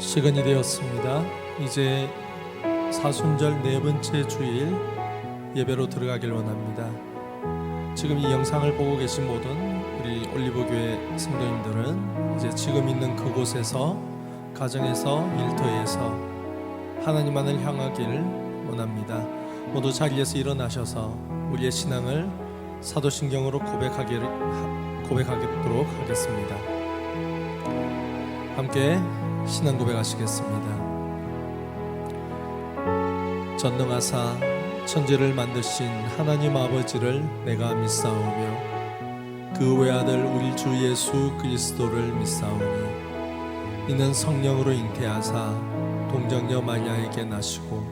시간이 되었습니다. 이제 사순절 네 번째 주일 예배로 들어가길 원합니다. 지금 이 영상을 보고 계신 모든 우리 올리브교회 성도님들은 이제 지금 있는 그곳에서, 가정에서, 일터에서 하나님만을 향하길 원합니다. 모두 자리에서 일어나셔서 우리의 신앙을 사도신경으로 고백하도록 하겠습니다. 함께 신앙 고백하시겠습니다. 전능하사 천지를 만드신 하나님 아버지를 내가 믿사오며 그 외아들 우리 주 예수 그리스도를 믿사오니 이는 성령으로 잉태하사 동정녀 마리아에게 나시고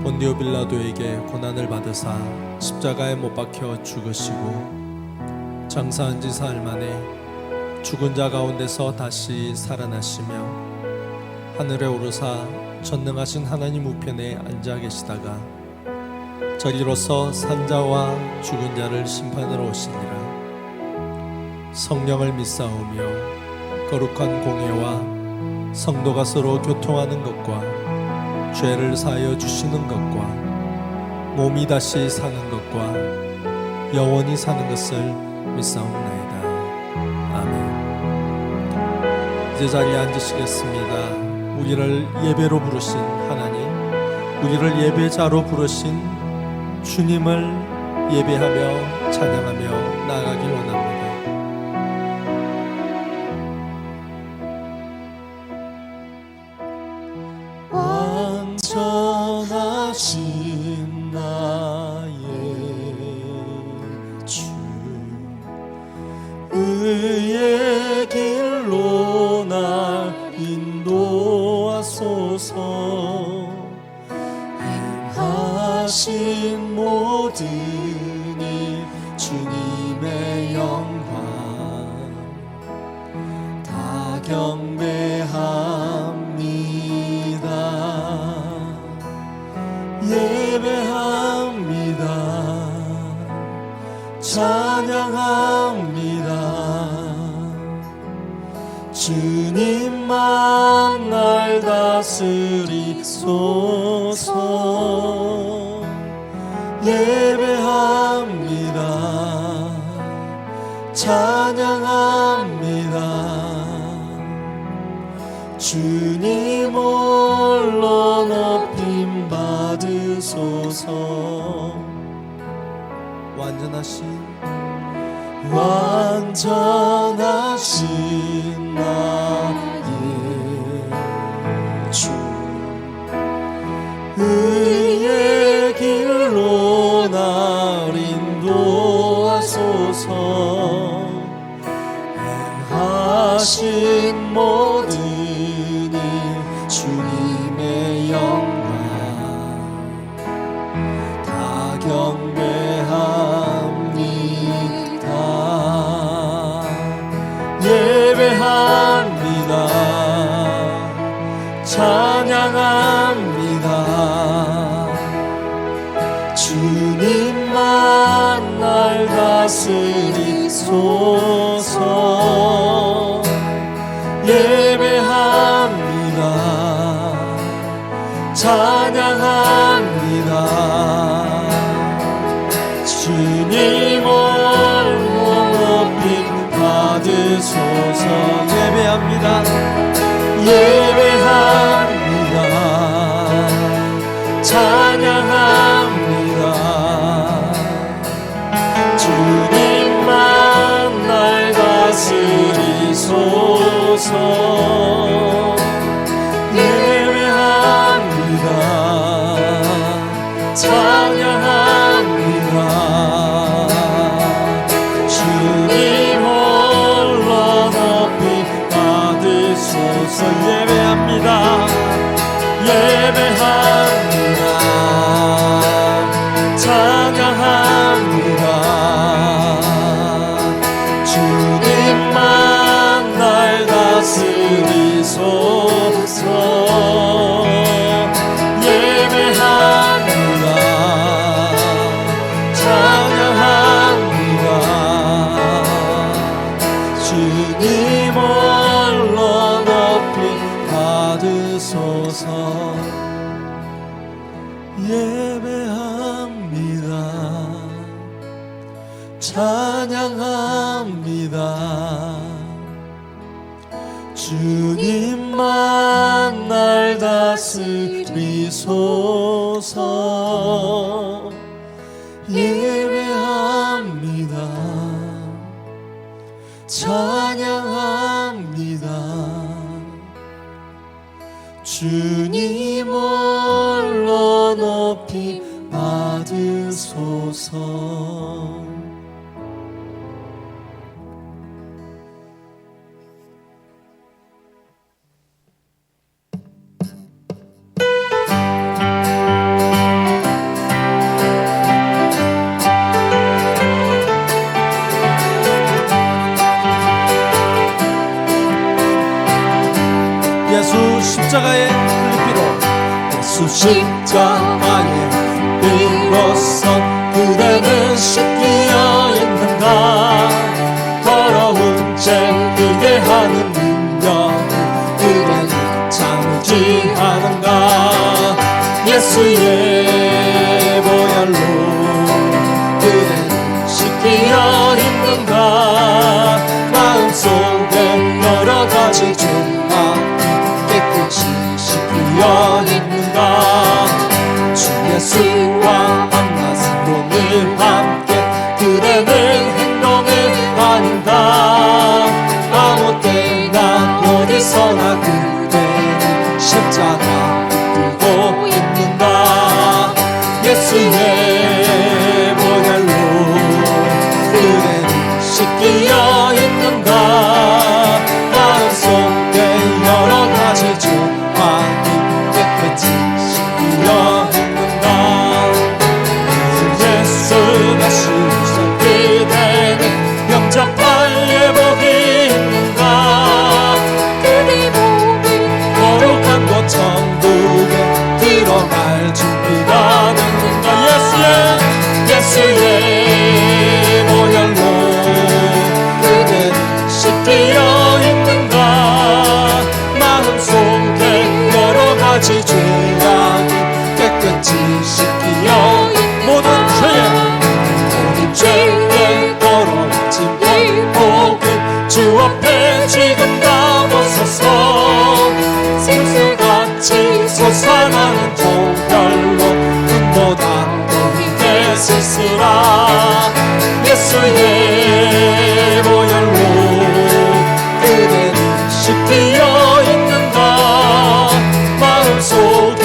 본디오 빌라도에게 고난을 받으사 십자가에 못 박혀 죽으시고 장사한 지 사흘 만에 죽은 자 가운데서 다시 살아나시며 하늘에 오르사 전능하신 하나님 우편에 앉아 계시다가 저리로서 산자와 죽은 자를 심판하러 오시니라. 성령을 믿사오며 거룩한 공예와 성도가 서로 교통하는 것과 죄를 사하여 주시는 것과 몸이 다시 사는 것과 영원히 사는 것을 믿사옵나이다. 아멘. 이제 자리에 앉으시겠습니다. 우리를 예배로 부르신 하나님, 우리를 예배자로 부르신 주님을 예배하며 찬양하며 나아가길 원합니다. 완전하신 나의 주, 의의 길로 날 인도하소서. 행하신 모든 일 주님의 영광 다 경배합니다. 예배합니다. 찬양합니다. 주님만 날 다스리소서. 예배합니다. 찬양합니다. 주님 홀로 높임 받으소서. 완전하신 나의 주, 의의 길로 날 인도하소서. 행하신 모든 일 주님의 영광 다 경배합니다. 예배합니다. 찬양합니다. 주님만 날 다스리소서. 예배합니다. 찬양합니다. 주님 홀로 높임 받으소서. 예배합니다. 예배합니다. 찬양합니다. 주님만 날 다스리소서. 예배합니다. 찬양합니다. 주님 홀로 높이 받으소서. 예배합니다. 예배합니다. 찬양합니다. 주님만 날 다스리소서. 예배합니다. 찬양합니다. 주님 홀로 높이 찬양합니다. 주님만 날 다스리소서. 예배합니다. 찬양합니다. 주님 홀로 높이 받으소서. 예수 십자가의 흘리피로 예수 십자가의 비로소 그대는 씻기어 있는가. 더러운 죄 그게 하는 능력 그대는 참지 않은가. 예수의 보혈로 그대는 씻기어 있는가. 마음속에 여러 가지 죄가 깨끗이 씻기어 있는가. 주 예수와 만나서로 늘 함께 그대는 행동을 하는가. 아무 때나 어디서나 그대는 십자가 들고 있는가. 예수의 보혈로 그대는 씻기어 있는가. 마음속에 여러 가지 죄와 깨끗이 씻기어 있는가. 예수가 십자 그대는 영접할 예복이 있는가. 그대 몸이 거룩한 곳 천국에 들어갈 준비가 됐는가. 예수의 보혈로 그대는 씻기어 있는가. 마음속에 여러 가지 죄악이 깨끗이 씻기어 모든 죄에 떨어진 복을 주 앞에 지금 다 벗어서 생수같이 솟아나는 보혈로 눈보다 너희의 쓸쓸하. 예수의 보혈로 그대는 씻기어 있는가. 마음속에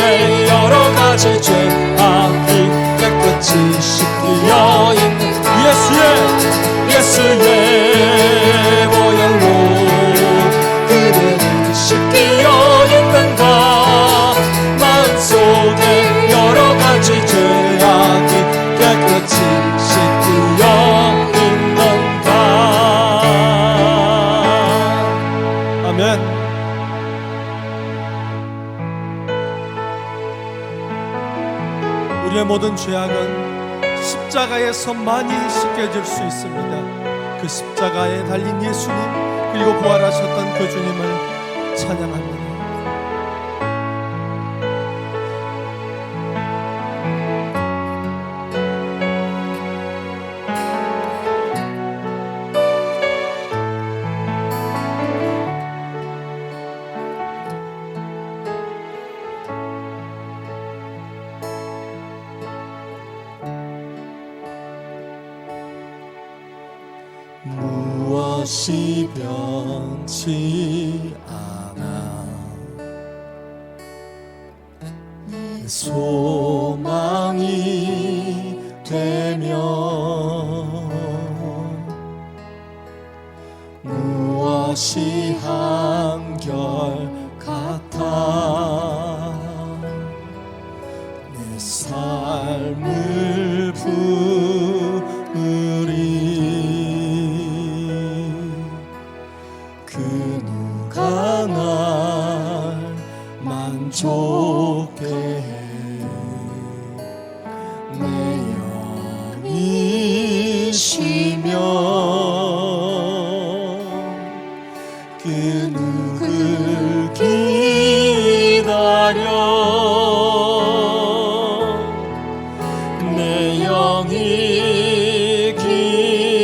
여러 가지 죄악이 깨끗이 씻기어 있는 예수의 보혈로 그대는 씻기어 있는가. 마음속에 여러 가지 죄악이 깨끗이 씻기어 있는가. 아멘. 우리의 모든 죄악은 십자가에서만이 씻겨질 수 있습니다. 그 십자가에 달린 예수님 그리고 부활하셨던 그 주님을 찬양합니다. 무엇이 변치 않아 내 소망이 되면 무엇이 한결 같아 내 삶을 부으리. 그 누가 날 만족해 내 영이 쉬면 그 누굴 기다려 내 영이 기다려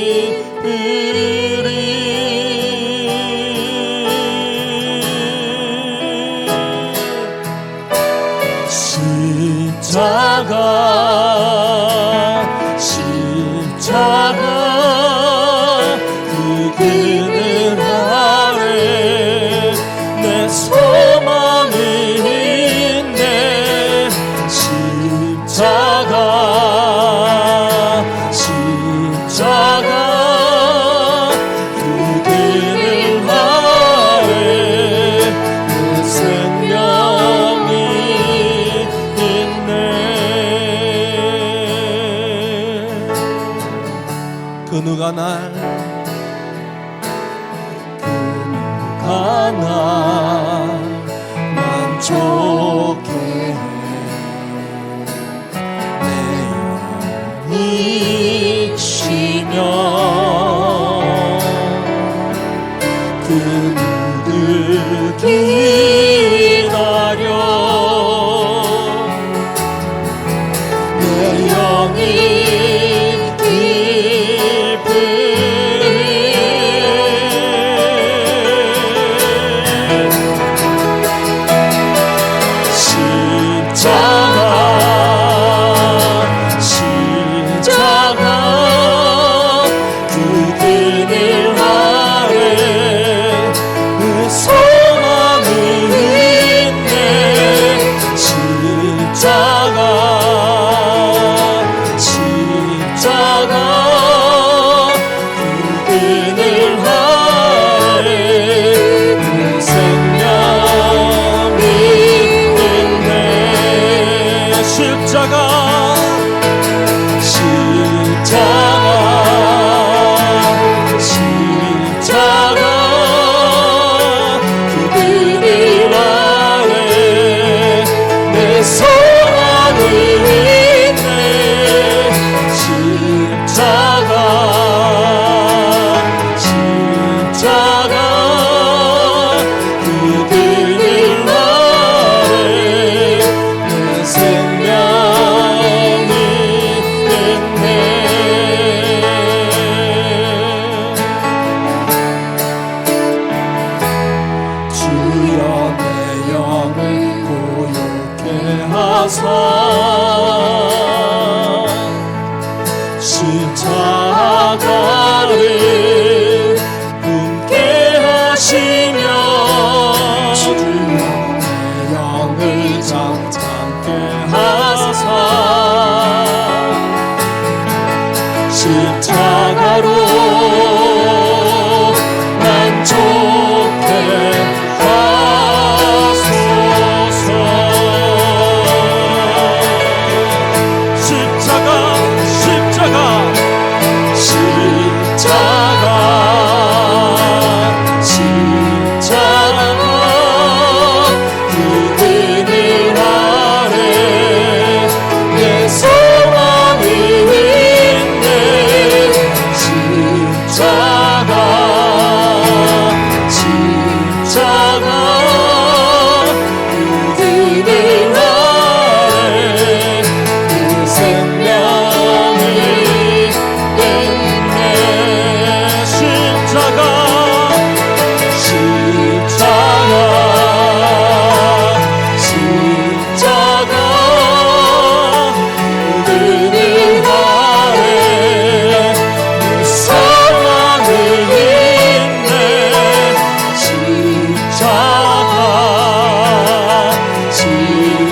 그 누가 날 하나 만족해 내 영이 쉬며 그 누를 기다려 내 영이 십자가를 품게 하시며 주여 내 영을 잠잠케 하사 십자가로 만족해 하소서. 십자가 그 그늘 아래 내 소망이 있네. 십자가 그 그늘 아래 내 생명이 있네. 십자가 그 그늘 아래 내 소망이 있네.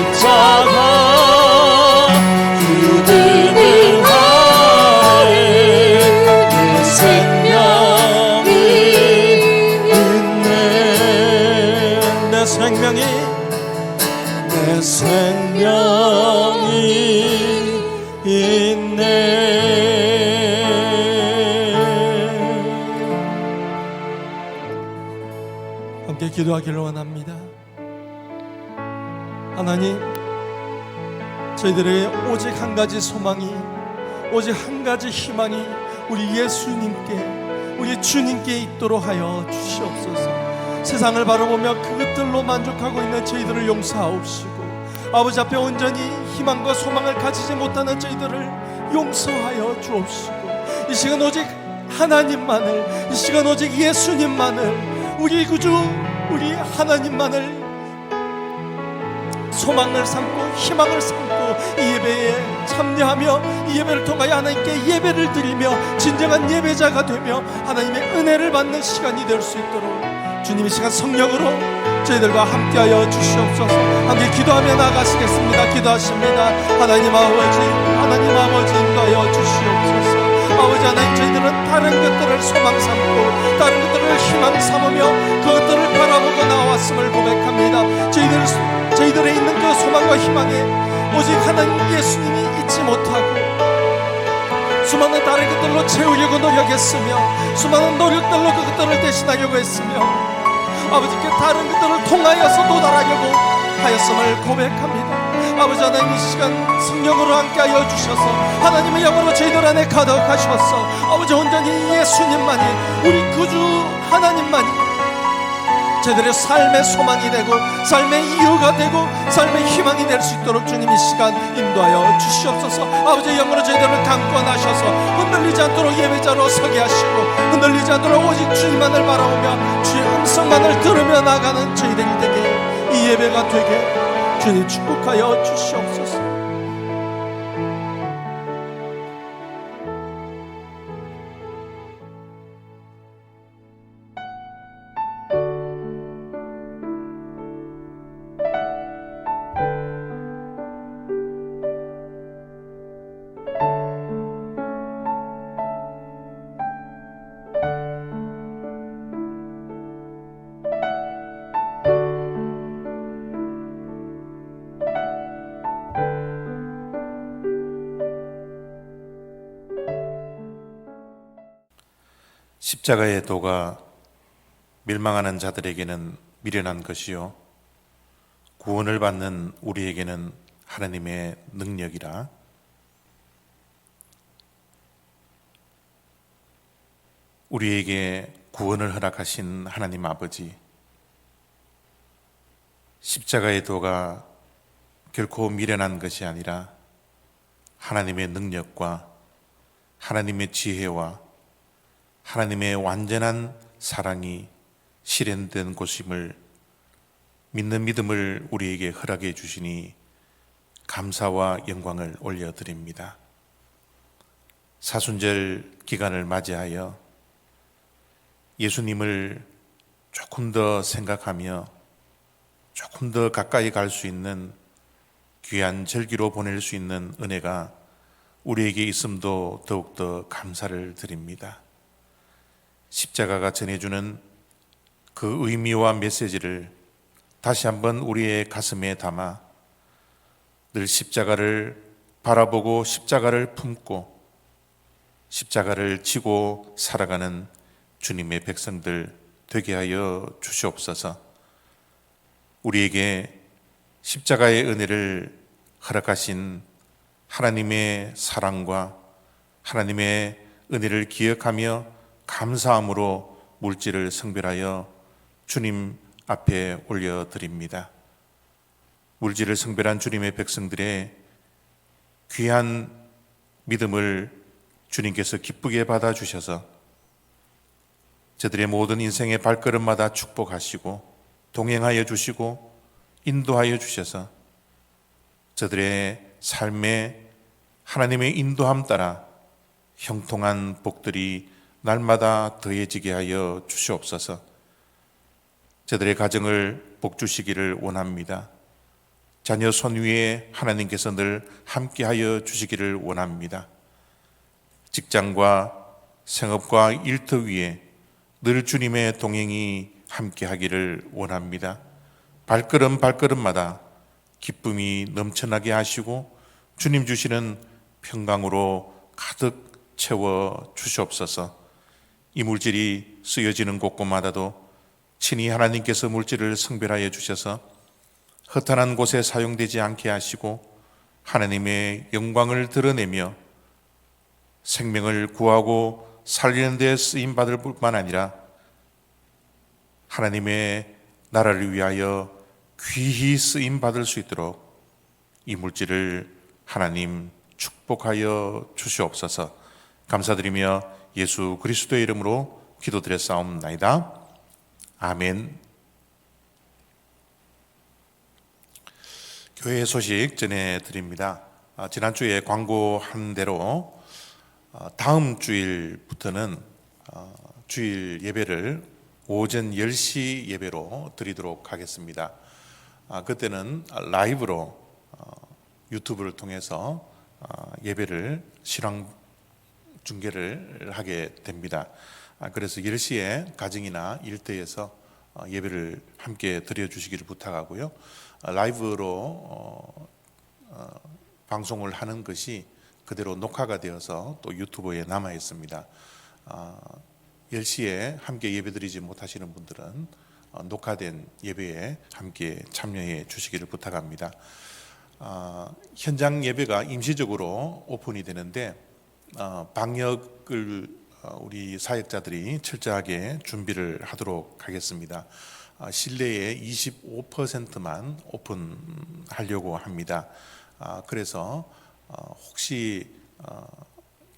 십자가 그 그늘 아래 내 생명이 있네. 내 생명이 있네. 함께 기도하기를 원합니다. 하나님, 저희들의 오직 한 가지 소망이, 오직 한 가지 희망이 우리 예수님께, 우리 주님께 있도록 하여 주시옵소서. 세상을 바라보며 그것들로 만족하고 있는 저희들을 용서하옵시고, 아버지 앞에 온전히 희망과 소망을 가지지 못하는 저희들을 용서하여 주옵시고, 이 시간 오직 하나님만을, 이 시간 오직 예수님만을, 우리 구주 우리 하나님만을 소망을 삼고 희망을 삼고 이 예배에 참여하며 이 예배를 통하여 하나님께 예배를 드리며 진정한 예배자가 되며 하나님의 은혜를 받는 시간이 될 수 있도록 주님 이 시간 성령으로 저희들과 함께하여 주시옵소서. 함께 기도하며 나아가시겠습니다. 기도하십니다. 하나님 아버지 인도하여 주시옵소서. 아버지 하나님, 저희들은 다른 것들을 소망 삼고 다른 것들을 희망 삼으며 그것들을 바라보고 나왔음을 고백합니다. 저희들에 있는 그 소망과 희망에 오직 하나님 예수님이 잊지 못하고 수많은 다른 것들로 채우려고 노력했으며 수많은 노력들로 그것들을 대신하려고 했으며 아버지께 다른 것들을 통하여서 도달하려고 하였음을 고백합니다. 아버지 하나님, 이 시간 성령으로 함께하여 주셔서 하나님의 영으로 저희들 안에 가득하셔서 아버지 온전히 예수님만이, 우리 구주 하나님만이 저희들의 삶의 소망이 되고 삶의 이유가 되고 삶의 희망이 될 수 있도록 주님 이 시간 인도하여 주시옵소서. 아버지 영으로 저희들을 강권하셔서 흔들리지 않도록 예배자로 서게 하시고 흔들리지 않도록 오직 주님만을 바라보며 주의 음성만을 들으며 나가는 저희들에게 이 예배가 되게 주님 축복하여 주시옵소서. 십자가의 도가 멸망하는 자들에게는 미련한 것이요 구원을 받는 우리에게는 하나님의 능력이라. 우리에게 구원을 허락하신 하나님 아버지, 십자가의 도가 결코 미련한 것이 아니라 하나님의 능력과 하나님의 지혜와 하나님의 완전한 사랑이 실현된 곳임을 믿는 믿음을 우리에게 허락해 주시니 감사와 영광을 올려드립니다. 사순절 기간을 맞이하여 예수님을 조금 더 생각하며 조금 더 가까이 갈 수 있는 귀한 절기로 보낼 수 있는 은혜가 우리에게 있음도 더욱더 감사를 드립니다. 십자가가 전해주는 그 의미와 메시지를 다시 한번 우리의 가슴에 담아 늘 십자가를 바라보고 십자가를 품고 십자가를 지고 살아가는 주님의 백성들 되게 하여 주시옵소서. 우리에게 십자가의 은혜를 허락하신 하나님의 사랑과 하나님의 은혜를 기억하며 감사함으로 물질을 성별하여 주님 앞에 올려드립니다. 물질을 성별한 주님의 백성들의 귀한 믿음을 주님께서 기쁘게 받아주셔서 저들의 모든 인생의 발걸음마다 축복하시고 동행하여 주시고 인도하여 주셔서 저들의 삶에 하나님의 인도함 따라 형통한 복들이 날마다 더해지게 하여 주시옵소서. 저들의 가정을 복주시기를 원합니다. 자녀 손 위에 하나님께서 늘 함께하여 주시기를 원합니다. 직장과 생업과 일터 위에 늘 주님의 동행이 함께하기를 원합니다. 발걸음마다 기쁨이 넘쳐나게 하시고 주님 주시는 평강으로 가득 채워 주시옵소서. 이 물질이 쓰여지는 곳곳마다도 친히 하나님께서 물질을 성별하여 주셔서 허탄한 곳에 사용되지 않게 하시고 하나님의 영광을 드러내며 생명을 구하고 살리는 데 쓰임받을 뿐만 아니라 하나님의 나라를 위하여 귀히 쓰임받을 수 있도록 이 물질을 하나님 축복하여 주시옵소서. 감사드리며 예수 그리스도의 이름으로 기도드렸사옵나이다. 아멘. 교회 소식 전해드립니다. 지난주에 광고한 대로 다음 주일부터는 주일 예배를 오전 10시 예배로 드리도록 하겠습니다. 그때는 라이브로 유튜브를 통해서 예배를 실황 중계를 하게 됩니다. 그래서 10시에 가정이나 일터에서 예배를 함께 드려주시기를 부탁하고요. 라이브로 방송을 하는 것이 그대로 녹화가 되어서 또 유튜브에 남아 있습니다. 10시에 함께 예배드리지 못하시는 분들은 녹화된 예배에 함께 참여해 주시기를 부탁합니다. 현장 예배가 임시적으로 오픈이 되는데 방역을 우리 사역자들이 철저하게 준비를 하도록 하겠습니다. 실내에 25%만 오픈하려고 합니다. 그래서 혹시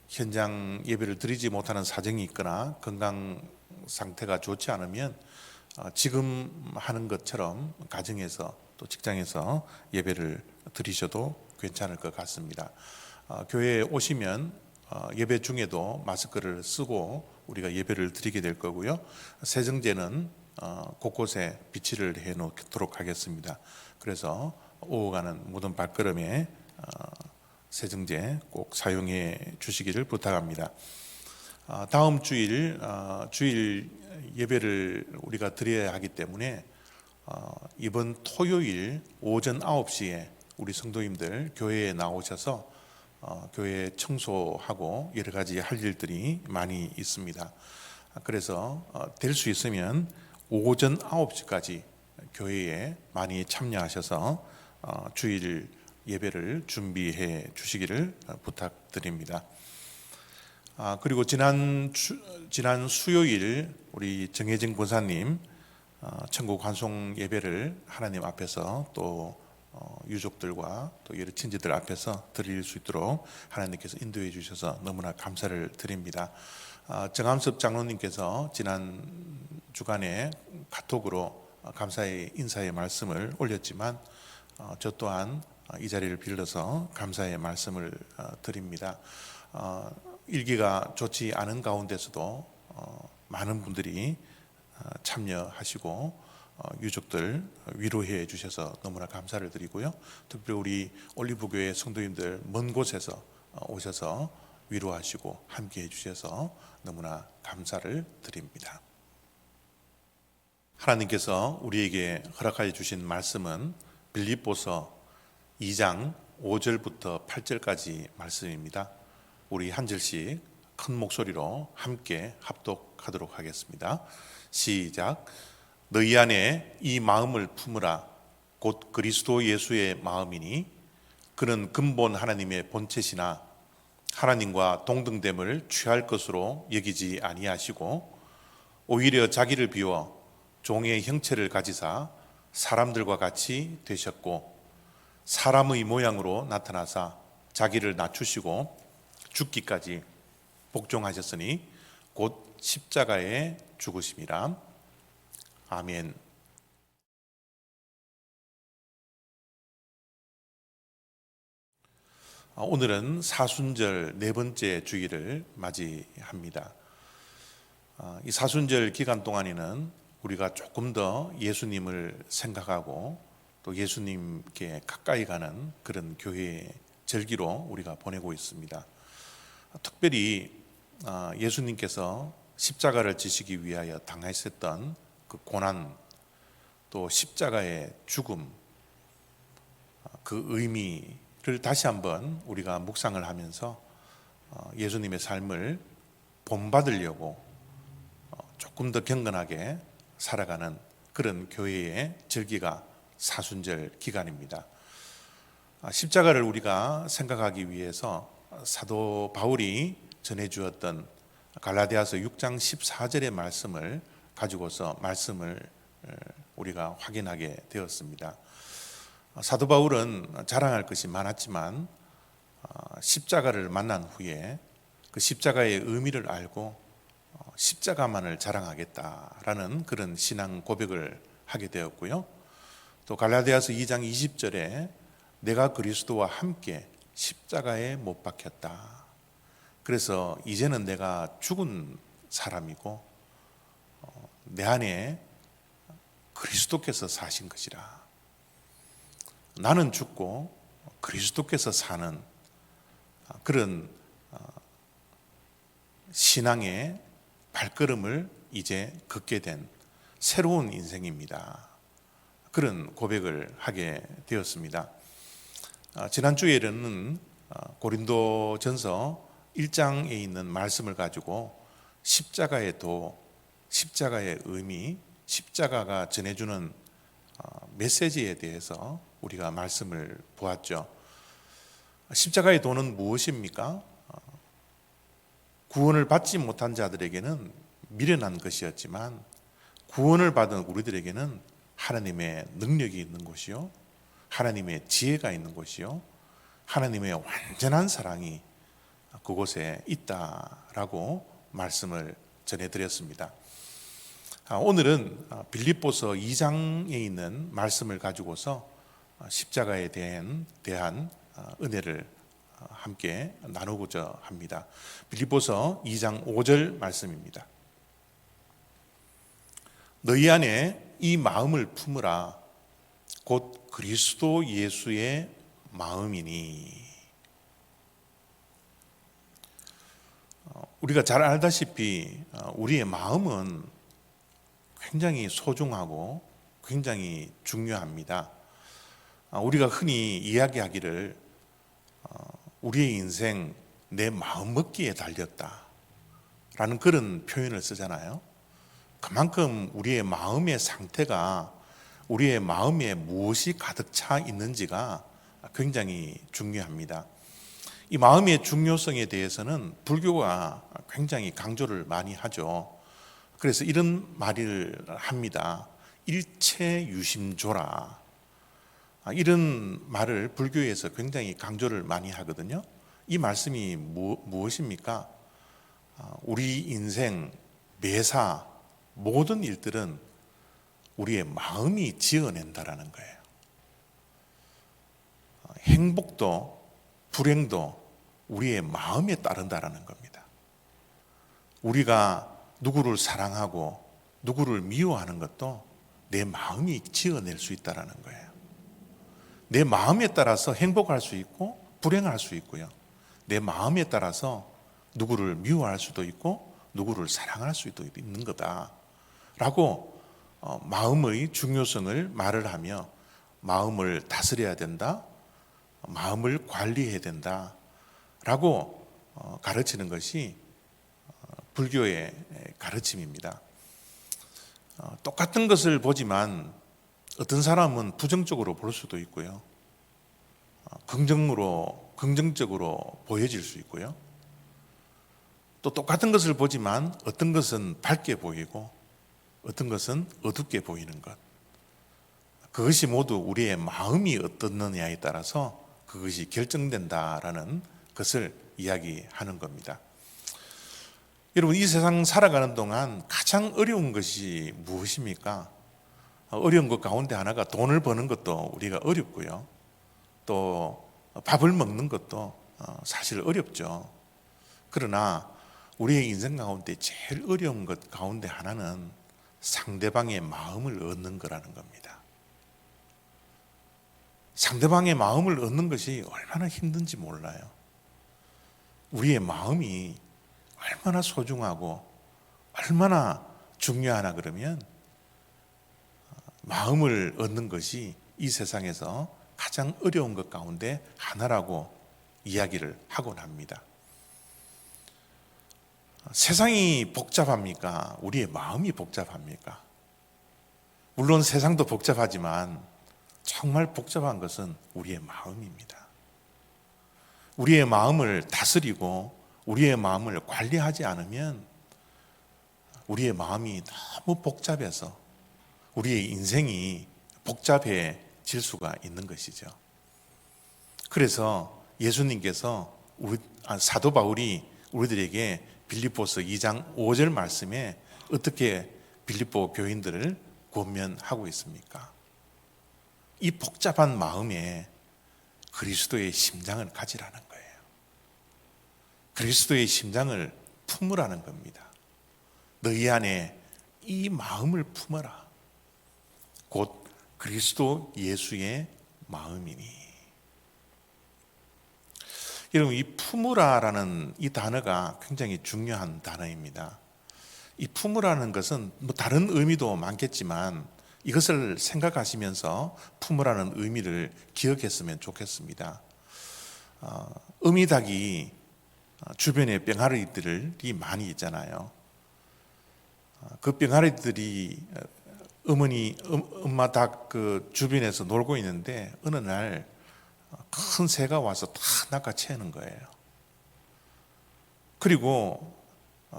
현장 예배를 드리지 못하는 사정이 있거나 건강 상태가 좋지 않으면 지금 하는 것처럼 가정에서 또 직장에서 예배를 드리셔도 괜찮을 것 같습니다. 교회에 오시면 예배 중에도 마스크를 쓰고 우리가 예배를 드리게 될 거고요. 세정제는 곳곳에 비치를 해 놓도록 하겠습니다. 그래서 오가는 모든 발걸음에 세정제 꼭 사용해 주시기를 부탁합니다. 다음 주일 예배를 우리가 드려야 하기 때문에 이번 토요일 오전 9시에 우리 성도님들 교회에 나오셔서 교회 청소하고 여러 가지 할 일들이 많이 있습니다. 그래서 될 수 있으면 오전 9시까지 교회에 많이 참여하셔서 주일 예배를 준비해 주시기를 부탁드립니다. 그리고 지난 수요일 우리 정혜정 권사님 천국 환송 예배를 하나님 앞에서 또 유족들과 또 여러 친지들 앞에서 드릴 수 있도록 하나님께서 인도해 주셔서 너무나 감사를 드립니다. 정암섭 장로님께서 지난 주간에 카톡으로 감사의 인사의 말씀을 올렸지만 저 또한 이 자리를 빌려서 감사의 말씀을 드립니다. 일기가 좋지 않은 가운데서도 많은 분들이 참여하시고 유족들 위로해 주셔서 너무나 감사를 드리고요. 특별히 우리 올리브교회 성도님들 먼 곳에서 오셔서 위로하시고 함께 해주셔서 너무나 감사를 드립니다. 하나님께서 우리에게 허락하여 주신 말씀은 빌립보서 2장 5절부터 8절까지 말씀입니다. 우리 한 절씩 큰 목소리로 함께 합독하도록 하겠습니다. 시작. 너희 안에 이 마음을 품으라. 곧 그리스도 예수의 마음이니 그는 근본 하나님의 본체시나 하나님과 동등됨을 취할 것으로 여기지 아니하시고 오히려 자기를 비워 종의 형체를 가지사 사람들과 같이 되셨고 사람의 모양으로 나타나사 자기를 낮추시고 죽기까지 복종하셨으니 곧 십자가에 죽으심이라. 아멘. 오늘은 사순절 네 번째 주일을 맞이합니다. 이 사순절 기간 동안에는 우리가 조금 더 예수님을 생각하고 또 예수님께 가까이 가는 그런 교회의 절기로 우리가 보내고 있습니다. 특별히 예수님께서 십자가를 지시기 위하여 당하셨던 그 고난, 또 십자가의 죽음, 그 의미를 다시 한번 우리가 묵상을 하면서 예수님의 삶을 본받으려고 조금 더 경건하게 살아가는 그런 교회의 절기가 사순절 기간입니다. 십자가를 우리가 생각하기 위해서 사도 바울이 전해주었던 갈라디아서 6장 14절의 말씀을 가지고서 말씀을 우리가 확인하게 되었습니다. 사도 바울은 자랑할 것이 많았지만 십자가를 만난 후에 그 십자가의 의미를 알고 십자가만을 자랑하겠다라는 그런 신앙 고백을 하게 되었고요. 또 갈라디아서 2장 20절에 내가 그리스도와 함께 십자가에 못 박혔다. 그래서 이제는 내가 죽은 사람이고 내 안에 그리스도께서 사신 것이라. 나는 죽고 그리스도께서 사는 그런 신앙의 발걸음을 이제 걷게 된 새로운 인생입니다. 그런 고백을 하게 되었습니다. 지난주에는 고린도전서 1장에 있는 말씀을 가지고 십자가의 도, 십자가의 의미, 십자가가 전해주는 메시지에 대해서 우리가 말씀을 보았죠. 십자가의 도는 무엇입니까? 구원을 받지 못한 자들에게는 미련한 것이었지만 구원을 받은 우리들에게는 하나님의 능력이 있는 곳이요, 하나님의 지혜가 있는 곳이요, 하나님의 완전한 사랑이 그곳에 있다라고 말씀을 전해드렸습니다. 오늘은 빌립보서 2장에 있는 말씀을 가지고서 십자가에 대한 은혜를 함께 나누고자 합니다. 빌립보서 2장 5절 말씀입니다. 너희 안에 이 마음을 품으라. 곧 그리스도 예수의 마음이니. 우리가 잘 알다시피 우리의 마음은 굉장히 소중하고 굉장히 중요합니다. 우리가 흔히 이야기하기를 우리의 인생 내 마음 먹기에 달렸다 라는 그런 표현을 쓰잖아요. 그만큼 우리의 마음의 상태가, 우리의 마음에 무엇이 가득 차 있는지가 굉장히 중요합니다. 이 마음의 중요성에 대해서는 불교가 굉장히 강조를 많이 하죠. 그래서 이런 말을 합니다. 일체유심조라. 이런 말을 불교에서 굉장히 강조를 많이 하거든요. 이 말씀이 무엇입니까? 우리 인생 매사 모든 일들은 우리의 마음이 지어낸다라는 거예요. 행복도 불행도 우리의 마음에 따른다라는 겁니다. 우리가 누구를 사랑하고 누구를 미워하는 것도 내 마음이 지어낼 수 있다라는 거예요. 내 마음에 따라서 행복할 수 있고 불행할 수 있고요. 내 마음에 따라서 누구를 미워할 수도 있고 누구를 사랑할 수도 있는 거다라고 마음의 중요성을 말을 하며 마음을 다스려야 된다, 마음을 관리해야 된다라고 가르치는 것이 불교의 가르침입니다. 똑같은 것을 보지만 어떤 사람은 부정적으로 볼 수도 있고요, 긍정적으로 보여질 수 있고요, 또 똑같은 것을 보지만 어떤 것은 밝게 보이고 어떤 것은 어둡게 보이는 것, 그것이 모두 우리의 마음이 어떻느냐에 따라서 그것이 결정된다라는 것을 이야기하는 겁니다. 여러분, 이 세상 살아가는 동안 가장 어려운 것이 무엇입니까? 어려운 것 가운데 하나가 돈을 버는 것도 우리가 어렵고요, 또 밥을 먹는 것도 사실 어렵죠. 그러나 우리의 인생 가운데 제일 어려운 것 가운데 하나는 상대방의 마음을 얻는 거라는 겁니다. 상대방의 마음을 얻는 것이 얼마나 힘든지 몰라요. 우리의 마음이 얼마나 소중하고 얼마나 중요하나 그러면 마음을 얻는 것이 이 세상에서 가장 어려운 것 가운데 하나라고 이야기를 하곤 합니다. 세상이 복잡합니까? 우리의 마음이 복잡합니까? 물론 세상도 복잡하지만 정말 복잡한 것은 우리의 마음입니다. 우리의 마음을 다스리고 우리의 마음을 관리하지 않으면 우리의 마음이 너무 복잡해서 우리의 인생이 복잡해질 수가 있는 것이죠. 그래서 예수님께서 사도 바울이 우리들에게 빌립보서 2장 5절 말씀에 어떻게 빌립보 교인들을 권면하고 있습니까? 이 복잡한 마음에 그리스도의 심장을 가지라는 거예요. 그리스도의 심장을 품으라는 겁니다. 너희 안에 이 마음을 품어라. 곧 그리스도 예수의 마음이니. 여러분, 이 품으라라는 이 단어가 굉장히 중요한 단어입니다. 이 품으라는 것은 뭐 다른 의미도 많겠지만 이것을 생각하시면서 품으라는 의미를 기억했으면 좋겠습니다. 어미닭이 주변에 병아리들이 많이 있잖아요. 그 병아리들이 엄마 닭 그 주변에서 놀고 있는데 어느 날 큰 새가 와서 다 낚아채는 거예요. 그리고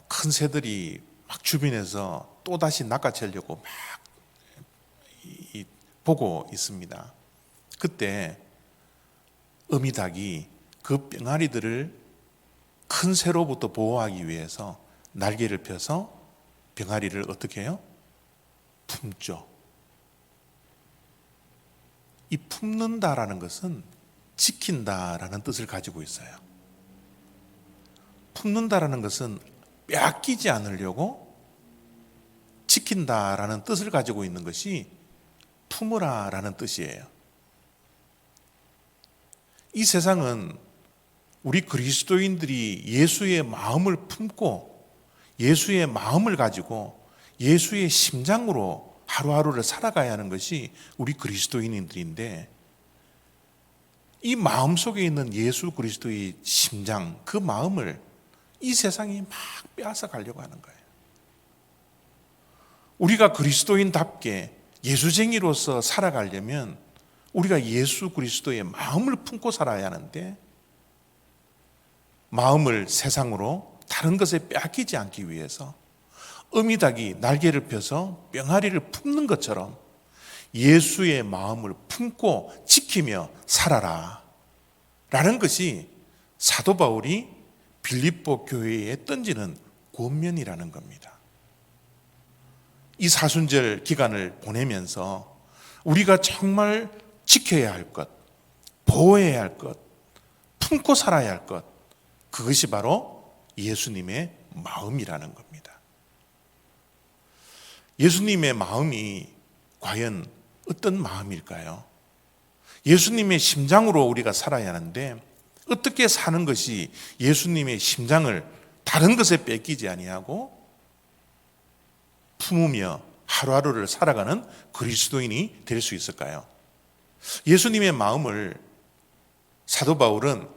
큰 새들이 막 주변에서 또 다시 낚아채려고 막 보고 있습니다. 그때 어미닭이 그 병아리들을 큰 새로부터 보호하기 위해서 날개를 펴서 병아리를 어떻게 해요? 품죠. 이 품는다라는 것은 지킨다라는 뜻을 가지고 있어요. 품는다라는 것은 빼앗기지 않으려고 지킨다라는 뜻을 가지고 있는 것이 품으라라는 뜻이에요. 이 세상은 우리 그리스도인들이 예수의 마음을 품고 예수의 마음을 가지고 예수의 심장으로 하루하루를 살아가야 하는 것이 우리 그리스도인들인데, 이 마음 속에 있는 예수 그리스도의 심장, 그 마음을 이 세상이 막 빼앗아 가려고 하는 거예요. 우리가 그리스도인답게 예수쟁이로서 살아가려면 우리가 예수 그리스도의 마음을 품고 살아야 하는데, 마음을 세상으로 다른 것에 빼앗기지 않기 위해서 어미닭이 날개를 펴서 병아리를 품는 것처럼 예수의 마음을 품고 지키며 살아라 라는 것이 사도 바울이 빌립보 교회에 던지는 권면이라는 겁니다. 이 사순절 기간을 보내면서 우리가 정말 지켜야 할 것, 보호해야 할 것, 품고 살아야 할 것, 그것이 바로 예수님의 마음이라는 겁니다. 예수님의 마음이 과연 어떤 마음일까요? 예수님의 심장으로 우리가 살아야 하는데 어떻게 사는 것이 예수님의 심장을 다른 것에 뺏기지 아니하고 품으며 하루하루를 살아가는 그리스도인이 될 수 있을까요? 예수님의 마음을 사도 바울은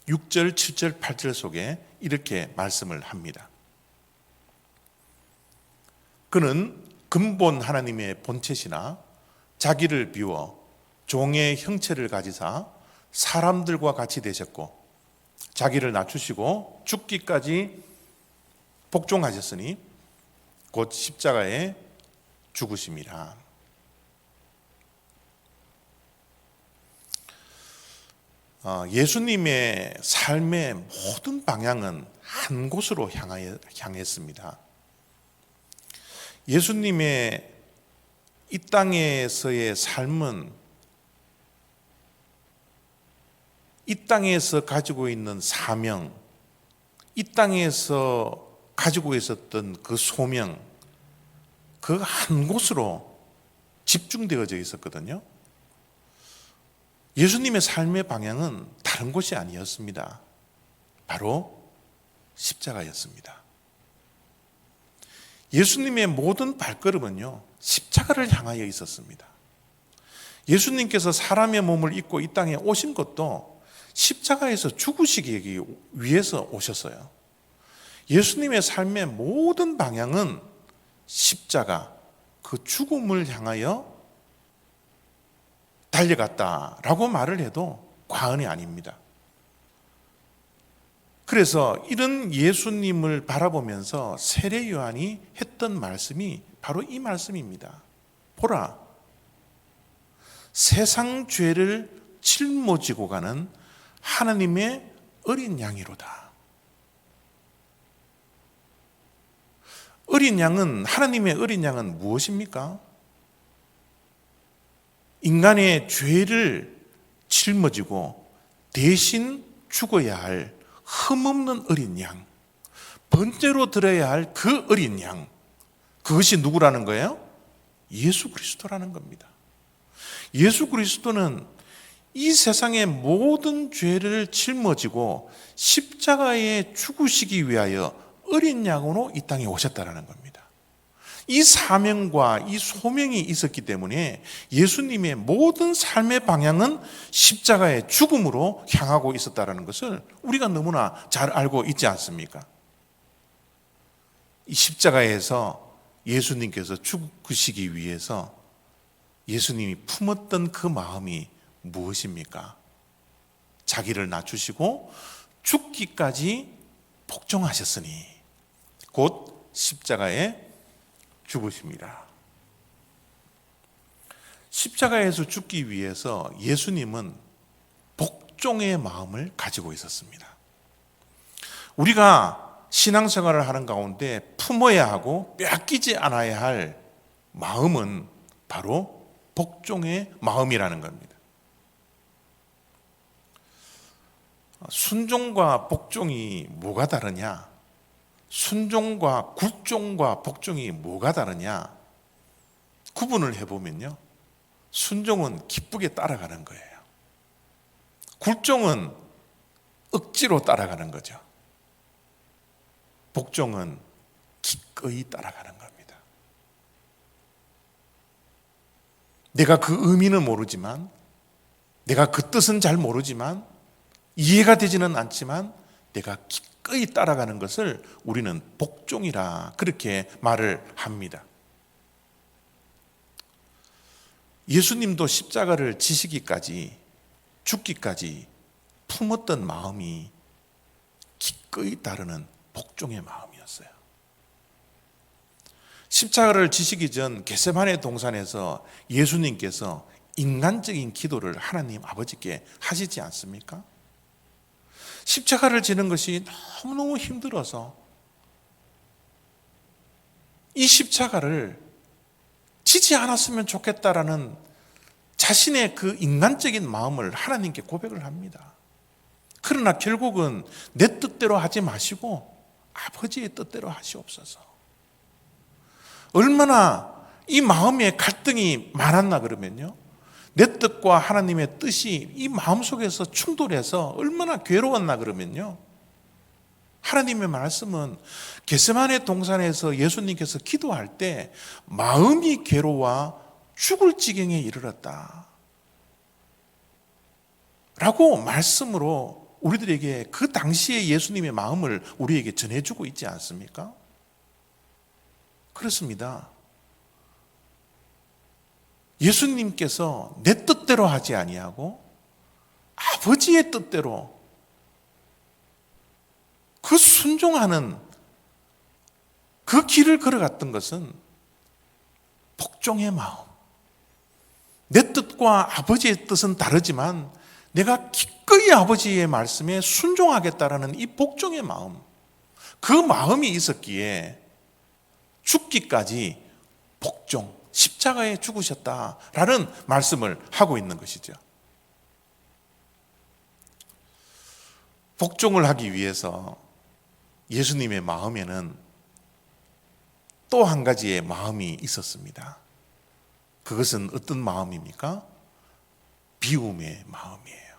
6절, 7절, 8절 속에 이렇게 말씀을 합니다. 그는 근본 하나님의 본체시나 자기를 비워 종의 형체를 가지사 사람들과 같이 되셨고 자기를 낮추시고 죽기까지 복종하셨으니 곧 십자가에 죽으심이라. 예수님의 삶의 모든 방향은 한 곳으로 향했습니다. 예수님의 이 땅에서의 삶은 이 땅에서 가지고 있는 사명, 이 땅에서 가지고 있었던 그 소명, 그 한 곳으로 집중되어져 있었거든요. 예수님의 삶의 방향은 다른 곳이 아니었습니다. 바로 십자가였습니다. 예수님의 모든 발걸음은요, 십자가를 향하여 있었습니다. 예수님께서 사람의 몸을 입고 이 땅에 오신 것도 십자가에서 죽으시기 위해서 오셨어요. 예수님의 삶의 모든 방향은 십자가, 그 죽음을 향하여 달려갔다라고 말을 해도 과언이 아닙니다. 그래서 이런 예수님을 바라보면서 세례 요한이 했던 말씀이 바로 이 말씀입니다. 보라, 세상 죄를 짊어지고 가는 하나님의 어린 양이로다. 어린 양은, 하나님의 어린 양은 무엇입니까? 인간의 죄를 짊어지고 대신 죽어야 할 흠없는 어린 양, 번제로 드려야 할 그 어린 양, 그것이 누구라는 거예요? 예수 그리스도라는 겁니다. 예수 그리스도는 이 세상의 모든 죄를 짊어지고 십자가에 죽으시기 위하여 어린 양으로 이 땅에 오셨다는 겁니다. 이 사명과 이 소명이 있었기 때문에 예수님의 모든 삶의 방향은 십자가의 죽음으로 향하고 있었다는 것을 우리가 너무나 잘 알고 있지 않습니까? 이 십자가에서 예수님께서 죽으시기 위해서 예수님이 품었던 그 마음이 무엇입니까? 자기를 낮추시고 죽기까지 복종하셨으니 곧 십자가에 죽으십니다. 십자가에서 죽기 위해서 예수님은 복종의 마음을 가지고 있었습니다. 우리가 신앙생활을 하는 가운데 품어야 하고 빼앗기지 않아야 할 마음은 바로 복종의 마음이라는 겁니다. 순종과 복종이 뭐가 다르냐? 순종과 굴종과 복종이 뭐가 다르냐? 구분을 해보면요, 순종은 기쁘게 따라가는 거예요. 굴종은 억지로 따라가는 거죠. 복종은 기꺼이 따라가는 겁니다. 내가 그 의미는 모르지만, 내가 그 뜻은 잘 모르지만, 이해가 되지는 않지만 내가 기꺼이 따라가는 것을 우리는 복종이라 그렇게 말을 합니다. 예수님도 십자가를 지시기까지, 죽기까지 품었던 마음이 기꺼이 따르는 복종의 마음이었어요. 십자가를 지시기 전 겟세마네 동산에서 예수님께서 인간적인 기도를 하나님 아버지께 하시지 않습니까? 십자가를 지는 것이 너무너무 힘들어서 이 십자가를 지지 않았으면 좋겠다라는 자신의 그 인간적인 마음을 하나님께 고백을 합니다. 그러나 결국은 내 뜻대로 하지 마시고 아버지의 뜻대로 하시옵소서. 얼마나 이 마음에 갈등이 많았나 그러면요, 내 뜻과 하나님의 뜻이 이 마음속에서 충돌해서 얼마나 괴로웠나 그러면요, 하나님의 말씀은 겟세마네 동산에서 예수님께서 기도할 때 마음이 괴로워 죽을 지경에 이르렀다 라고 말씀으로 우리들에게 그 당시에 예수님의 마음을 우리에게 전해주고 있지 않습니까? 그렇습니다. 예수님께서 내 뜻대로 하지 아니하고 아버지의 뜻대로 그 순종하는 그 길을 걸어갔던 것은 복종의 마음. 내 뜻과 아버지의 뜻은 다르지만 내가 기꺼이 아버지의 말씀에 순종하겠다라는 이 복종의 마음, 그 마음이 있었기에 죽기까지 복종, 십자가에 죽으셨다라는 말씀을 하고 있는 것이죠. 복종을 하기 위해서 예수님의 마음에는 또 한 가지의 마음이 있었습니다. 그것은 어떤 마음입니까? 비움의 마음이에요.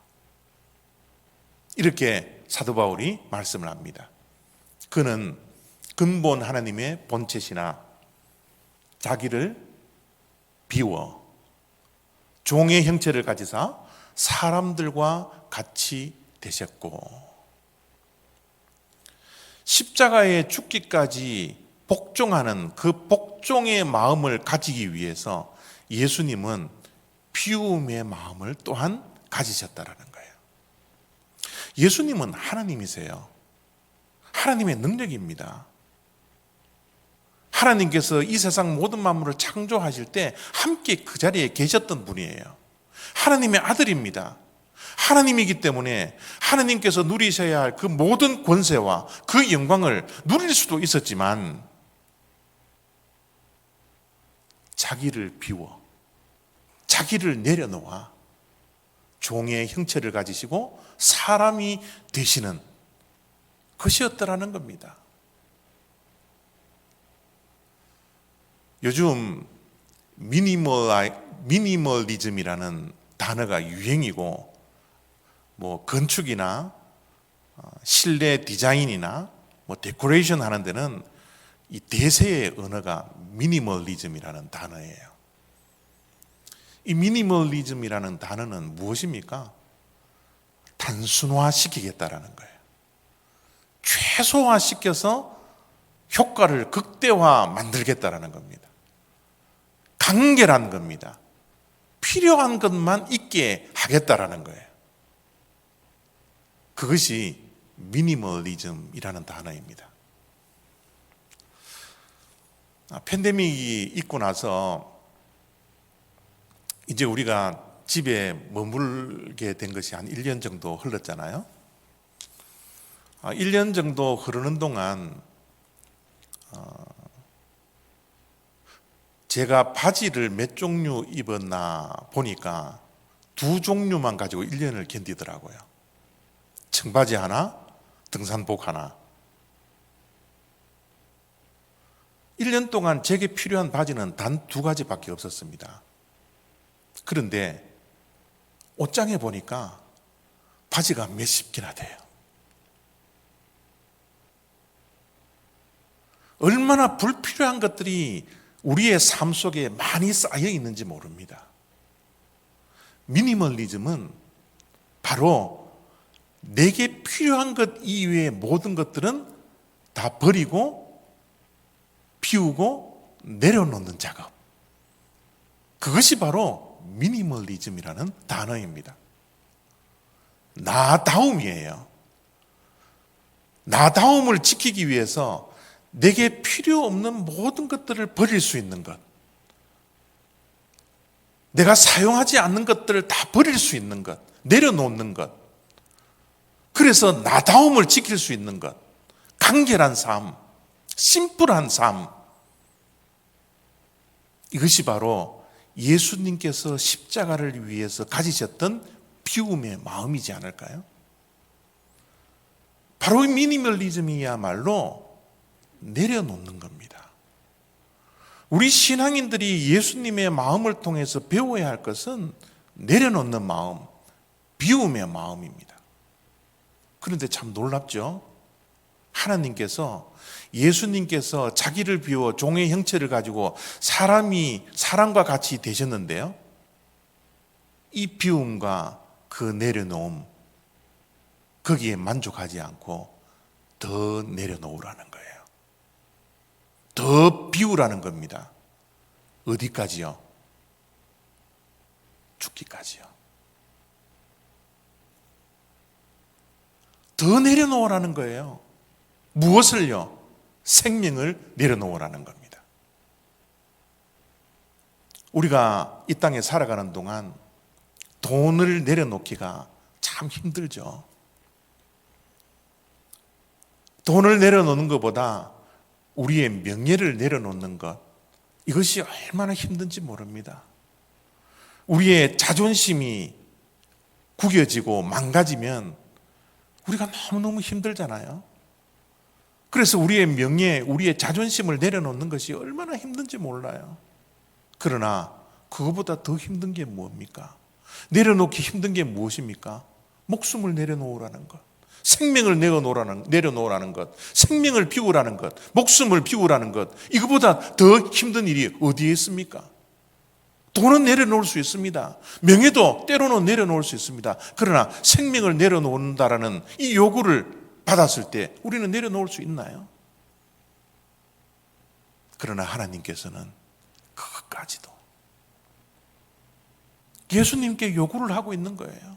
이렇게 사도 바울이 말씀을 합니다. 그는 근본 하나님의 본체시나 자기를 비워 종의 형체를 가지사 사람들과 같이 되셨고, 십자가에 죽기까지 복종하는 그 복종의 마음을 가지기 위해서 예수님은 비움의 마음을 또한 가지셨다라는 거예요. 예수님은 하나님이세요. 하나님의 능력입니다. 하나님께서 이 세상 모든 만물을 창조하실 때 함께 그 자리에 계셨던 분이에요. 하나님의 아들입니다. 하나님이기 때문에 하나님께서 누리셔야 할 그 모든 권세와 그 영광을 누릴 수도 있었지만 자기를 비워 자기를 내려놓아 종의 형체를 가지시고 사람이 되시는 것이었더라는 겁니다. 요즘 미니멀리즘이라는 단어가 유행이고, 뭐 건축이나 실내 디자인이나 뭐 데코레이션 하는 데는 이 대세의 언어가 미니멀리즘이라는 단어예요. 이 미니멀리즘이라는 단어는 무엇입니까? 단순화시키겠다라는 거예요. 최소화시켜서 효과를 극대화 만들겠다라는 겁니다. 간결한 겁니다. 필요한 것만 있게 하겠다라는 거예요. 그것이 미니멀리즘이라는 단어입니다. 팬데믹이 있고 나서 이제 우리가 집에 머물게 된 것이 한 1년 정도 흘렀잖아요. 1년 정도 흐르는 동안 제가 바지를 몇 종류 입었나 보니까 2종류만 가지고 1년을 견디더라고요. 청바지 하나, 등산복 하나. 1년 동안 제게 필요한 바지는 단 2가지밖에 없었습니다. 그런데 옷장에 보니까 바지가 몇십 개나 돼요. 얼마나 불필요한 것들이 우리의 삶 속에 많이 쌓여 있는지 모릅니다. 미니멀리즘은 바로 내게 필요한 것 이외의 모든 것들은 다 버리고 비우고 내려놓는 작업. 그것이 바로 미니멀리즘이라는 단어입니다. 나다움이에요. 나다움을 지키기 위해서 내게 필요 없는 모든 것들을 버릴 수 있는 것, 내가 사용하지 않는 것들을 다 버릴 수 있는 것, 내려놓는 것, 그래서 나다움을 지킬 수 있는 것, 간결한 삶, 심플한 삶, 이것이 바로 예수님께서 십자가를 위해서 가지셨던 비움의 마음이지 않을까요? 바로 이 미니멀리즘이야말로 내려놓는 겁니다. 우리 신앙인들이 예수님의 마음을 통해서 배워야 할 것은 내려놓는 마음, 비움의 마음입니다. 그런데 참 놀랍죠? 하나님께서, 예수님께서 자기를 비워 종의 형체를 가지고 사람과 같이 되셨는데요, 이 비움과 그 내려놓음, 거기에 만족하지 않고 더 내려놓으라는 거예요. 더 비우라는 겁니다. 어디까지요? 죽기까지요. 더 내려놓으라는 거예요. 무엇을요? 생명을 내려놓으라는 겁니다. 우리가 이 땅에 살아가는 동안 돈을 내려놓기가 참 힘들죠. 돈을 내려놓는 것보다 우리의 명예를 내려놓는 것, 이것이 얼마나 힘든지 모릅니다. 우리의 자존심이 구겨지고 망가지면 우리가 너무너무 힘들잖아요. 그래서 우리의 명예, 우리의 자존심을 내려놓는 것이 얼마나 힘든지 몰라요. 그러나 그것보다 더 힘든 게 뭡니까? 내려놓기 힘든 게 무엇입니까? 목숨을 내려놓으라는 것, 생명을 내려놓으라는 것, 생명을 비우라는 것, 목숨을 비우라는 것, 이거보다 더 힘든 일이 어디에 있습니까? 돈은 내려놓을 수 있습니다. 명예도 때로는 내려놓을 수 있습니다. 그러나 생명을 내려놓는다라는 이 요구를 받았을 때 우리는 내려놓을 수 있나요? 그러나 하나님께서는 그것까지도 예수님께 요구를 하고 있는 거예요.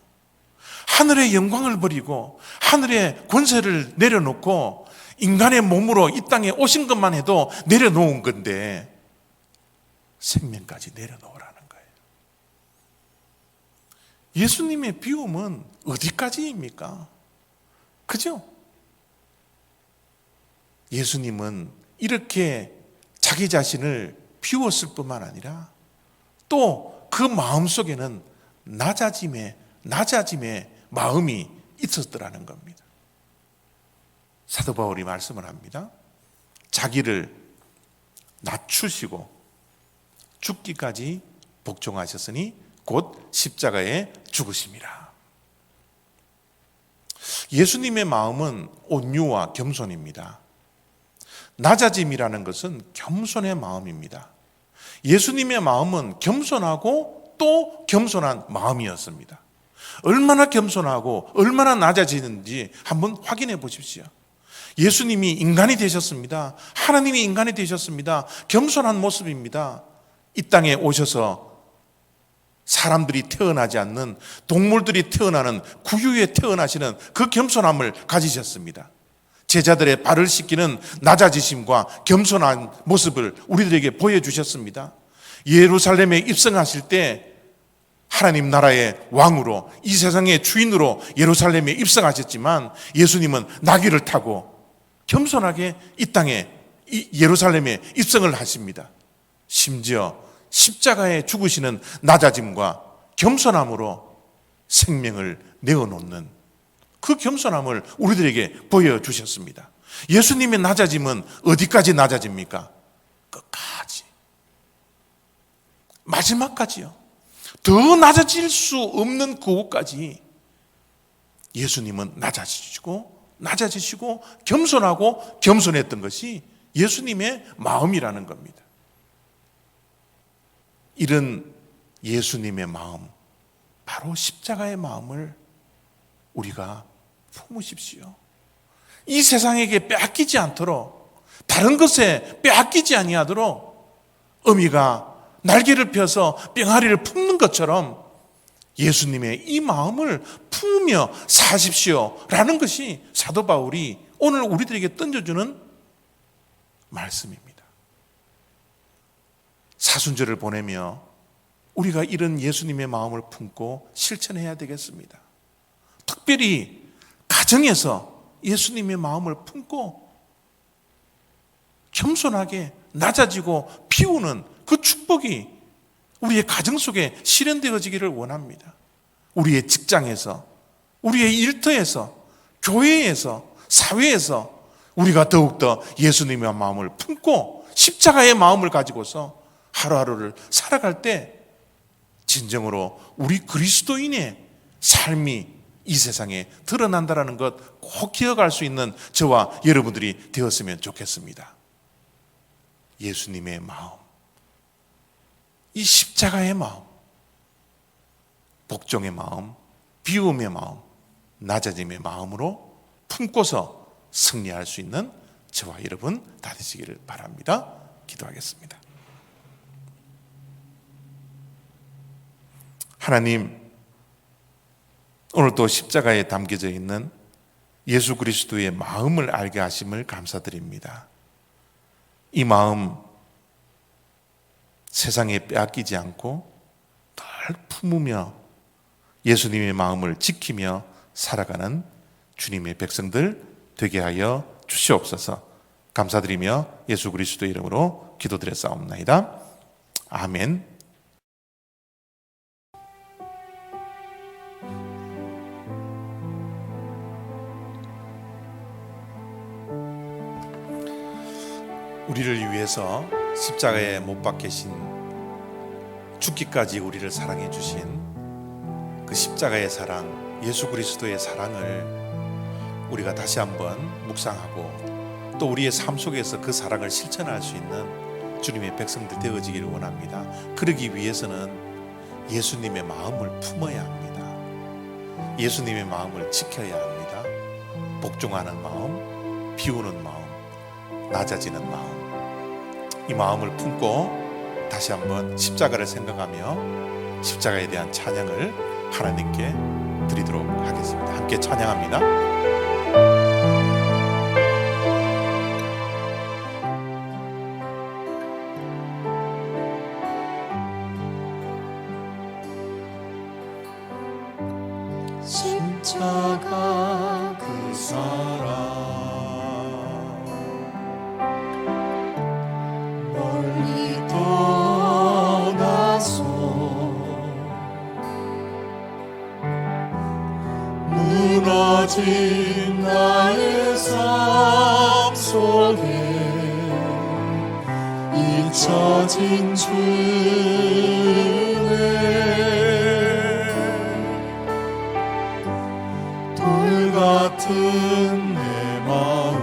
하늘의 영광을 버리고 하늘의 권세를 내려놓고 인간의 몸으로 이 땅에 오신 것만 해도 내려놓은 건데 생명까지 내려놓으라는 거예요. 예수님의 비움은 어디까지입니까? 그죠? 예수님은 이렇게 자기 자신을 비웠을 뿐만 아니라 또 그 마음속에는 낮아짐의 마음이 있었더라는 겁니다. 사도 바울이 말씀을 합니다. 자기를 낮추시고 죽기까지 복종하셨으니 곧 십자가에 죽으심이라. 예수님의 마음은 온유와 겸손입니다. 낮아짐이라는 것은 겸손의 마음입니다. 예수님의 마음은 겸손하고 또 겸손한 마음이었습니다. 얼마나 겸손하고 얼마나 낮아지는지 한번 확인해 보십시오. 예수님이 인간이 되셨습니다. 하나님이 인간이 되셨습니다. 겸손한 모습입니다. 이 땅에 오셔서 사람들이 태어나지 않는, 동물들이 태어나는 구유에 태어나시는 그 겸손함을 가지셨습니다. 제자들의 발을 씻기는 낮아지심과 겸손한 모습을 우리들에게 보여주셨습니다. 예루살렘에 입성하실 때 하나님 나라의 왕으로, 이 세상의 주인으로 예루살렘에 입성하셨지만 예수님은 나귀를 타고 겸손하게 이 땅에, 이 예루살렘에 입성을 하십니다. 심지어 십자가에 죽으시는 낮아짐과 겸손함으로 생명을 내어놓는 그 겸손함을 우리들에게 보여주셨습니다. 예수님의 낮아짐은 어디까지 낮아집니까? 끝까지, 마지막까지요. 더 낮아질 수 없는 그곳까지 예수님은 낮아지시고 겸손하고 겸손했던 것이 예수님의 마음이라는 겁니다. 이런 예수님의 마음, 바로 십자가의 마음을 우리가 품으십시오. 이 세상에게 빼앗기지 않도록, 다른 것에 빼앗기지 아니하도록 어미가 날개를 펴서 병아리를 품는 것처럼 예수님의 이 마음을 품으며 사십시오라는 것이 사도 바울이 오늘 우리들에게 던져주는 말씀입니다. 사순절을 보내며 우리가 이런 예수님의 마음을 품고 실천해야 되겠습니다. 특별히 가정에서 예수님의 마음을 품고 겸손하게 낮아지고 피우는 그 축복이 우리의 가정 속에 실현되어지기를 원합니다. 우리의 직장에서, 우리의 일터에서, 교회에서, 사회에서 우리가 더욱더 예수님의 마음을 품고 십자가의 마음을 가지고서 하루하루를 살아갈 때 진정으로 우리 그리스도인의 삶이 이 세상에 드러난다는 것 꼭 기억할 수 있는 저와 여러분들이 되었으면 좋겠습니다. 예수님의 마음, 이 십자가의 마음, 복종의 마음, 비움의 마음, 낮아짐의 마음으로 품고서 승리할 수 있는 저와 여러분 다 되시기를 바랍니다. 기도하겠습니다. 하나님, 오늘 또 십자가에 담겨져 있는 예수 그리스도의 마음을 알게 하심을 감사드립니다. 이 마음 세상에 빼앗기지 않고 늘 품으며 예수님의 마음을 지키며 살아가는 주님의 백성들 되게 하여 주시옵소서. 감사드리며 예수 그리스도의 이름으로 기도드렸사옵나이다. 아멘. 우리를 위해서 십자가에 못 박히신, 죽기까지 우리를 사랑해 주신 그 십자가의 사랑, 예수 그리스도의 사랑을 우리가 다시 한번 묵상하고 또 우리의 삶 속에서 그 사랑을 실천할 수 있는 주님의 백성들 되어지기를 원합니다. 그러기 위해서는 예수님의 마음을 품어야 합니다. 예수님의 마음을 지켜야 합니다. 복종하는 마음, 비우는 마음, 낮아지는 마음, 이 마음을 품고 다시 한번 십자가를 생각하며 십자가에 대한 찬양을 하나님께 드리도록 하겠습니다. 함께 찬양합니다. 십자가 그 사랑 멀리 떠나서 무너진 나의 삶 속에 잊혀진 주의 돌 같은 내 마음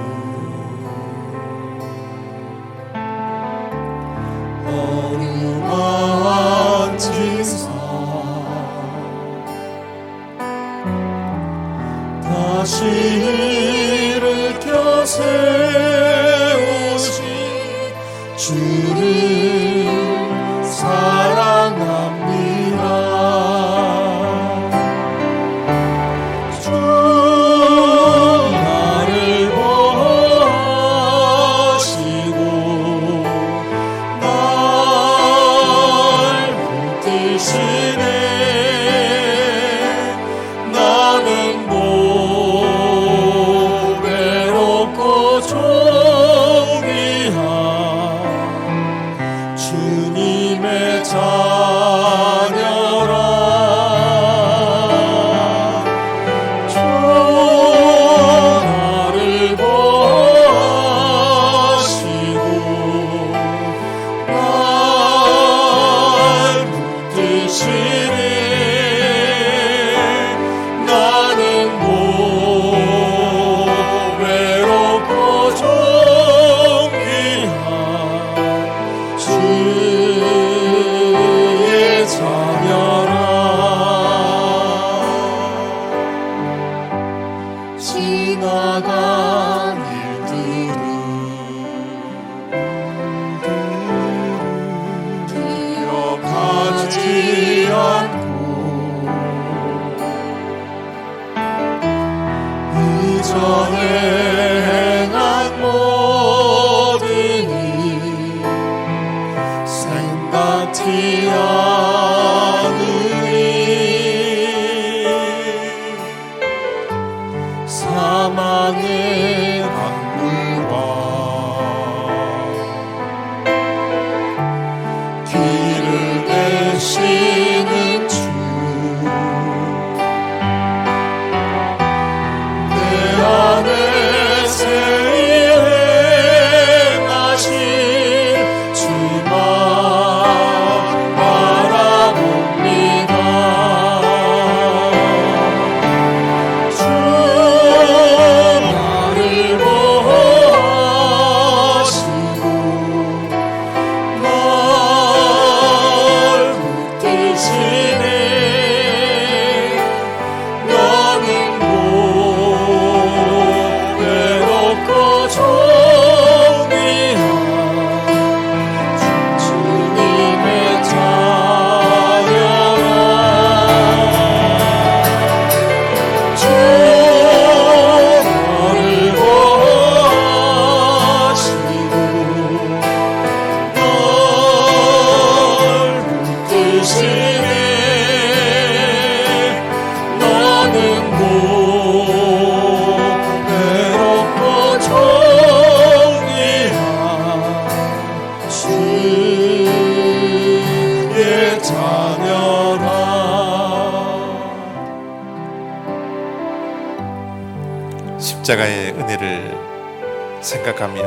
십자가의 은혜를 생각하며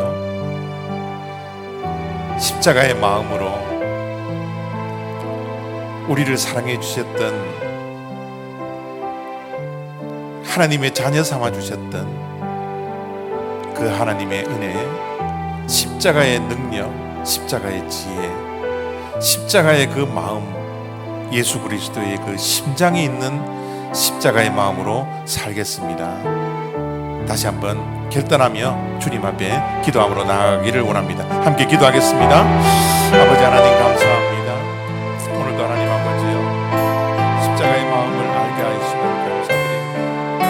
십자가의 마음으로 우리를 사랑해 주셨던, 하나님의 자녀 삼아 주셨던 그 하나님의 은혜, 십자가의 능력, 십자가의 지혜, 십자가의 그 마음, 예수 그리스도의 그 심장이 있는 십자가의 마음으로 살겠습니다. 다시 한번 결단하며 주님 앞에 기도함으로 나아가기를 원합니다. 함께 기도하겠습니다. 아버지 하나님 감사합니다. 오늘도 하나님 아버지요, 십자가의 마음을 알게 하시면 감사드립니다.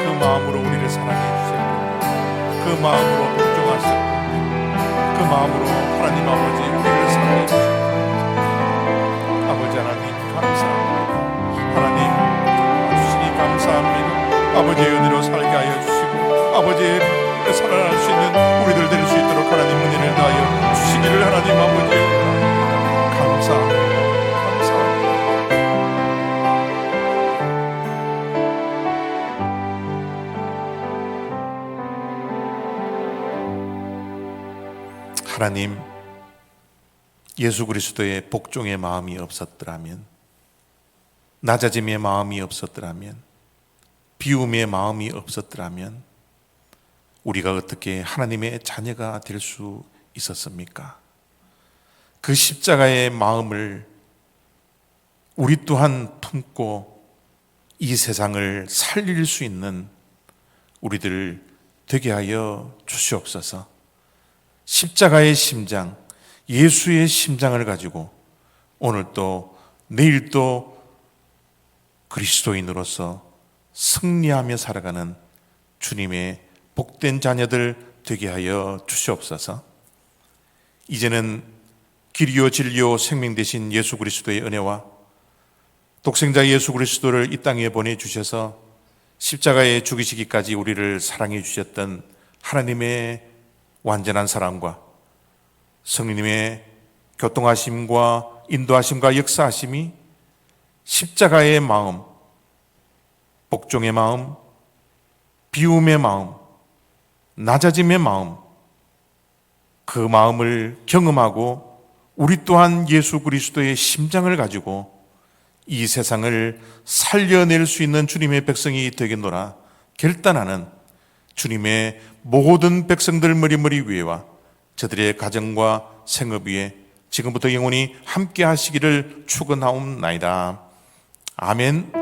그 마음으로 우리를 사랑해 주셨고, 그 마음으로 복종하셨고, 그 마음으로 하나님 아버지 우리를 사랑해 주셨고, 아버지 하나님 감사합니다. 하나님 주시니 감사합니다. 아버지의 은혜로 살게 하여 주시고, 아버지의 살아날 수 있는 우리들 될 수 있도록 하나님 은혜를 다하여 주시기를 하나님 아버지 감사합니다. 하나님, 예수 그리스도의 복종의 마음이 없었더라면, 낮아짐의 마음이 없었더라면, 비움의 마음이 없었더라면 우리가 어떻게 하나님의 자녀가 될 수 있었습니까? 그 십자가의 마음을 우리 또한 품고 이 세상을 살릴 수 있는 우리들 되게 하여 주시옵소서. 십자가의 심장, 예수의 심장을 가지고 오늘도 내일도 그리스도인으로서 승리하며 살아가는 주님의 복된 자녀들 되게 하여 주시옵소서. 이제는 길이요 진리요 생명 되신 예수 그리스도의 은혜와 독생자 예수 그리스도를 이 땅에 보내주셔서 십자가에 죽이시기까지 우리를 사랑해 주셨던 하나님의 완전한 사랑과 성령님의 교통하심과 인도하심과 역사하심이 십자가의 마음, 복종의 마음, 비움의 마음, 낮아짐의 마음, 그 마음을 경험하고 우리 또한 예수 그리스도의 심장을 가지고 이 세상을 살려낼 수 있는 주님의 백성이 되겠노라 결단하는 주님의 모든 백성들 머리머리 위에와 저들의 가정과 생업 위에 지금부터 영원히 함께 하시기를 축원하옵나이다. 아멘.